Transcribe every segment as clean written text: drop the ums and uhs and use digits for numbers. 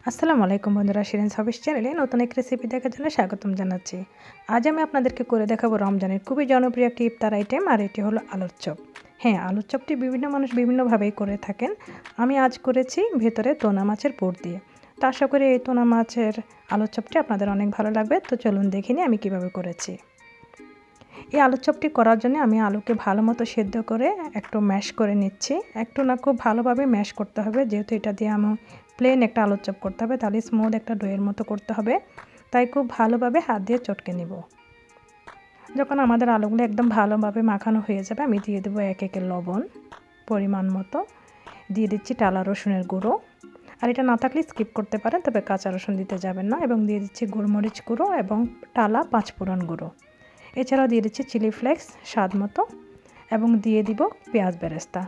আসসালামু আলাইকুম বন্ধুরা, শিরিন হবিস চ্যানেলে নতুন এক রেসিপি দেখার জন্য স্বাগতম জানাচ্ছি। আজ আমি আপনাদেরকে করে দেখাবো রমজানের খুবই জনপ্রিয় একটি ইফতার আইটেম, আর এটি হলো আলুর চপ। হ্যাঁ, আলুর চপটি বিভিন্ন মানুষ বিভিন্নভাবেই করে থাকেন। আমি আজ করেছি ভেতরে তোনা মাছের পুর দিয়ে। তো আশা করি এই তোনা মাছের আলুর চপটি আপনাদের অনেক ভালো লাগবে। তো চলুন দেখে নিই আমি কীভাবে করেছি। এই আলুর চপটি করার জন্য আমি আলুকে ভালো মতো সেদ্ধ করে একটু ম্যাশ করে নিচ্ছি। একটু না, খুব ভালোভাবে ম্যাশ করতে হবে, যেহেতু এটা দিয়ে আমি প্লেন একটা আলুর চপ করতে হবে, তাহলে স্মুথ একটা ডোয়ের মতো করতে হবে। তাই খুব ভালোভাবে হাত দিয়ে চটকে নিব। যখন আমাদের আলুগুলো একদম ভালোভাবে মাখানো হয়ে যাবে, আমি দিয়ে দেবো এক একে লবণ পরিমাণ মতো, দিয়ে দিচ্ছি টালা রসুনের গুঁড়ো, আর এটা না থাকলে স্কিপ করতে পারেন, তবে কাঁচা রসুন দিতে যাবেন না, এবং দিয়ে দিচ্ছি গোলমরিচ গুঁড়ো এবং টালা পাঁচফোড়ন গুঁড়ো। এছাড়াও দিয়ে দিচ্ছি চিলি ফ্লেক্স স্বাদ মতো, এবং দিয়ে দিব পেঁয়াজ বেরেস্তা।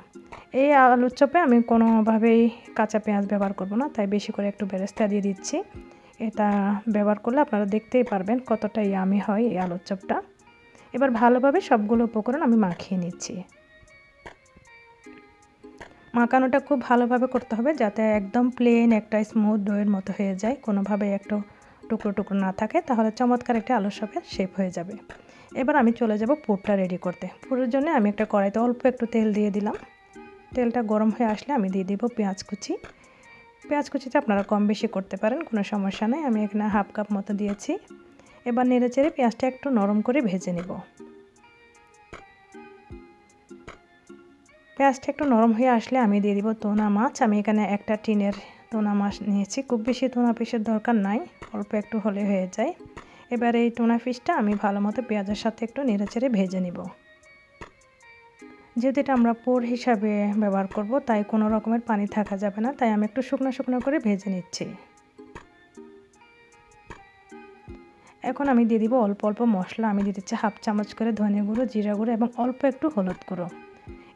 এই আলুর চপে আমি কোনোভাবেই কাঁচা পেঁয়াজ ব্যবহার করব না, তাই বেশি করে একটু বেরেস্তা দিয়ে দিচ্ছি। এটা ব্যবহার করলে আপনারা দেখতেই পারবেন কতটা ইয়ামি হয় এই আলুর চপটা। এবার ভালোভাবে সবগুলো উপকরণ আমি মাখিয়ে নিচ্ছি। মাখানোটা খুব ভালোভাবে করতে হবে, যাতে একদম প্লেন একটা স্মুথ ডোয়ের মতো হয়ে যায়, কোনোভাবে একটু টুকরো টুকরো না থাকে, তাহলে চমৎকার একটা আলুর চপের শেপ হয়ে যাবে। এবার আমি চলে যাব পুরটা রেডি করতে। পুরের জন্য আমি একটা কড়াইতে অল্প একটু তেল দিয়ে দিলাম। তেলটা গরম হয়ে আসলে আমি দিয়ে দিব পেঁয়াজ কুচি। পেঁয়াজ কুচিটা আপনারা কম বেশি করতে পারেন, কোনো সমস্যা নেই। আমি এখানে হাফ কাপ মতো দিয়েছি। এবার নেড়ে চেড়ে পেঁয়াজটা একটু নরম করে ভেজে নেব। পেঁয়াজটা একটু নরম হয়ে আসলে আমি দিয়ে দিব তোনা মাছ। আমি এখানে একটা টিনের তোনা মাছ নিয়েছি, খুব বেশি তোনা পিসের দরকার নাই, অল্প একটু হলে হয়ে যায়। এবার এই টোনা ফিশটা আমি ভালো মতো পেঁয়াজের সাথে একটু নেড়েচেড়ে ভেজে নিব। যেহেতু এটা আমরা পোর হিসাবে ব্যবহার করব, তাই কোনো রকমের পানি থাকা যাবে না, তাই আমি একটু শুকনো শুকনো করে ভেজে নিচ্ছি। এখন আমি দিয়ে দিব অল্প অল্প মশলা। আমি দিয়ে দিচ্ছি হাফ চামচ করে ধনে গুঁড়ো, জিরা গুঁড়ো এবং অল্প একটু হলুদ গুঁড়ো।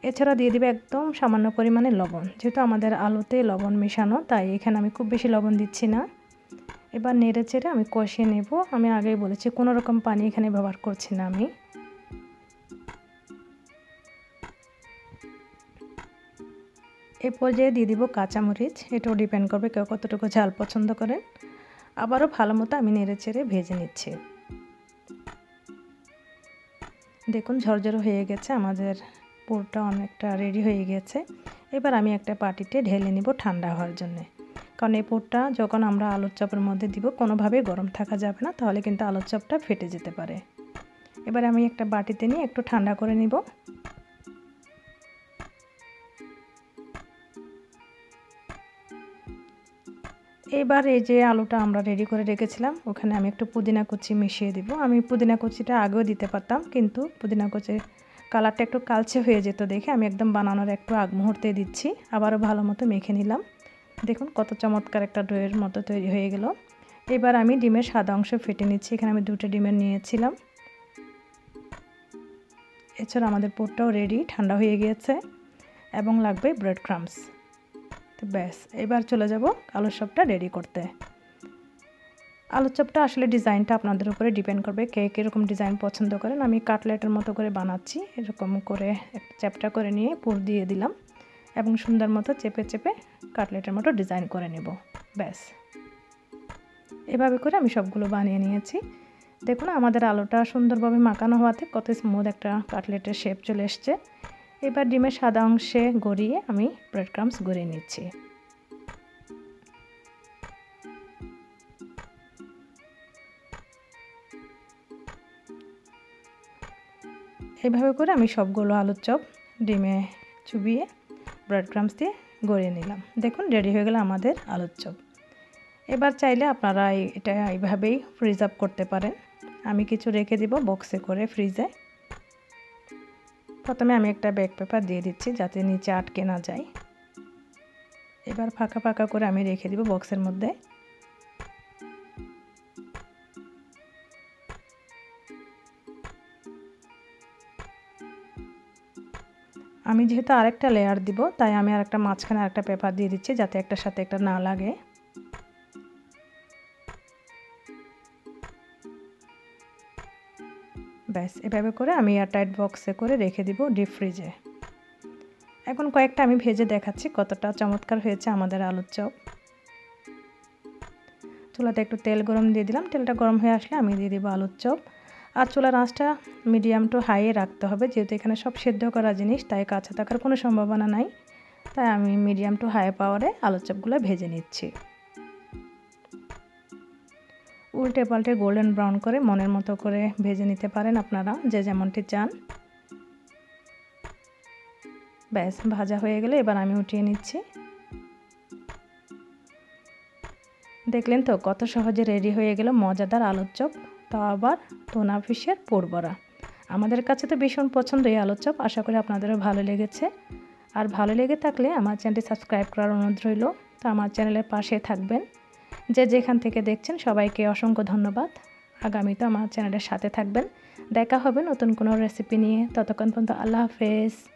এছাড়া দিয়ে দিবে একদম সামান্য পরিমাণে লবণ। যেহেতু আমাদের আলুতে লবণ মেশানো, তাই এখানে আমি খুব বেশি লবণ দিচ্ছি না। এবার নেড়ে চেড়ে আমি কষিয়ে নেব। আমি আগেই বলেছি কোনো রকম পানি এখানে ব্যবহার করছি না আমি। এই পর্যায়ে দিয়ে দিব কাঁচামরিচ। এটাও ডিপেন্ড করবে কেউ কতটুকু ঝাল পছন্দ করেন। আবারও ভালো মতো আমি নেড়ে চেড়ে ভেজে নিচ্ছি। দেখুন ঝরঝরে হয়ে গেছে, আমাদের পুরটা অনেকটা রেডি হয়ে গেছে। এবার আমি একটা বাটিতে ঢেলে নিব ঠান্ডা হওয়ার জন্য, কারণ এই পুরটা যখন আমরা আলুর চপের মধ্যে দিব কোনোভাবেই গরম থাকা যাবে না, তাহলে কিন্তু আলুর চপটা ফেটে যেতে পারে। এবার আমি একটা বাটিতে নিয়ে একটু ঠান্ডা করে নিব। এবার এই যে আলুটা আমরা রেডি করে রেখেছিলাম, ওখানে আমি একটু পুদিনা কুচি মিশিয়ে দিব। আমি পুদিনা কুচিটা আগেও দিতে পারতাম, কিন্তু পুদিনা কুচির কালারটা একটু কালচে হয়ে যেত দেখে আমি একদম বানানোর একটু আগ মুহূর্তে দিচ্ছি। আবারও ভালো মতো মেখে নিলাম। দেখুন কত চমৎকার একটা ডোয়ের মতো তৈরি হয়ে গেল। এবার আমি ডিমের সাদা অংশ ফেটে নিচ্ছি। এখানে আমি 2টা ডিমের নিয়েছিলাম। এছাড়া আমাদের পুরটাও রেডি, ঠান্ডা হয়ে গিয়েছে, এবং লাগবে ব্রেড ক্রাম্বস। তো ব্যাস, এবার চলে যাব আলুর চপটা রেডি করতে। আলুর চপটা আসলে ডিজাইনটা আপনাদের উপরে ডিপেন্ড করবে, কে কীরকম ডিজাইন পছন্দ করেন। আমি কাটলেটের মতো করে বানাচ্ছি। এরকম করে একটা চ্যাপটা করে নিয়ে পুর দিয়ে দিলাম, এবং সুন্দর মতো চেপে চেপে কাটলেটের মতো ডিজাইন করে নেব। ব্যাস, এভাবে করে আমি সবগুলো বানিয়ে নিয়েছি। দেখুন আমাদের আলুটা সুন্দরভাবে মাখানো হওয়াতে কত স্মুথ একটা কাটলেটের শেপ চলে এসছে। এবার ডিমের সাদা অংশে গড়িয়ে আমি ব্রেড ক্রাম্বস গড়িয়ে নিচ্ছি। এইভাবে করে আমি সবগুলো আলুর চপ ডিমে চুবিয়ে ব্রেড ক্রাম্বস দিয়ে গড়িয়ে নিলাম। দেখুন রেডি হয়ে গেল আমাদের আলুর চপ। এবার চাইলে আপনারা এটা এইভাবেই ফ্রিজ আপ করতে পারেন। আমি কিছু রেখে দিব বক্সে করে ফ্রিজে। প্রথমে আমি একটা বেক পেপার দিয়ে দিচ্ছি, যাতে নিচে আটকে না যায়। এবার ফাঁকা ফাঁকা করে আমি রেখে দিব বক্সের মধ্যে। আমি যেহেতু আরেকটা লেয়ার দিব, তাই আমি আরেকটা মাঝখানে আরেকটা পেপার দিয়ে দিচ্ছি, যাতে একটার সাথে একটা না লাগে। ব্যাস, এভাবে করে আমি এয়ারটাইট বক্সে করে রেখে দিব ডিপ ফ্রিজে। এখন কয়েকটা আমি ভেজে দেখাচ্ছি কতটা চমৎকার হয়েছে আমাদের আলুর চপ। চুলাতে একটু তেল গরম দিয়ে দিলাম। তেলটা গরম হয়ে আসলে আমি দিয়ে দেবো আলুর চপ। আর চুলার আঁচটা মিডিয়াম টু হাইয়ে রাখতে হবে, যেহেতু এখানে সব সেদ্ধ করা জিনিস, তাই কাঁচা থাকার কোনো সম্ভাবনা নাই। তাই আমি মিডিয়াম টু হাই পাওয়ারে আলুর চপগুলো ভেজে নিচ্ছি। উল্টে পাল্টে গোল্ডেন ব্রাউন করে মনের মতো করে ভেজে নিতে পারেন আপনারা, যে যেমনটি চান। ব্যাস, ভাজা হয়ে গেলে এবার আমি উঠিয়ে নিচ্ছি। দেখলেন তো কত সহজে রেডি হয়ে গেল মজাদার আলুর চপ, তাও আবার টুনা ফিশের পোড়বড়া। আমাদের কাছে তো ভীষণ পছন্দ এই আলুর চপ। আশা করি আপনাদেরও ভালো লেগেছে। আর ভালো লেগে থাকলে আমার চ্যানেলটি সাবস্ক্রাইব করার অনুরোধ রইল। তো আমার চ্যানেলের পাশে থাকবেন। যে যেখান থেকে দেখছেন সবাইকে অসংখ্য ধন্যবাদ। আগামীতে আমার চ্যানেলের সাথে থাকবেন। দেখা হবে নতুন কোনো রেসিপি নিয়ে। ততক্ষণ পর্যন্ত আল্লাহ হাফেজ।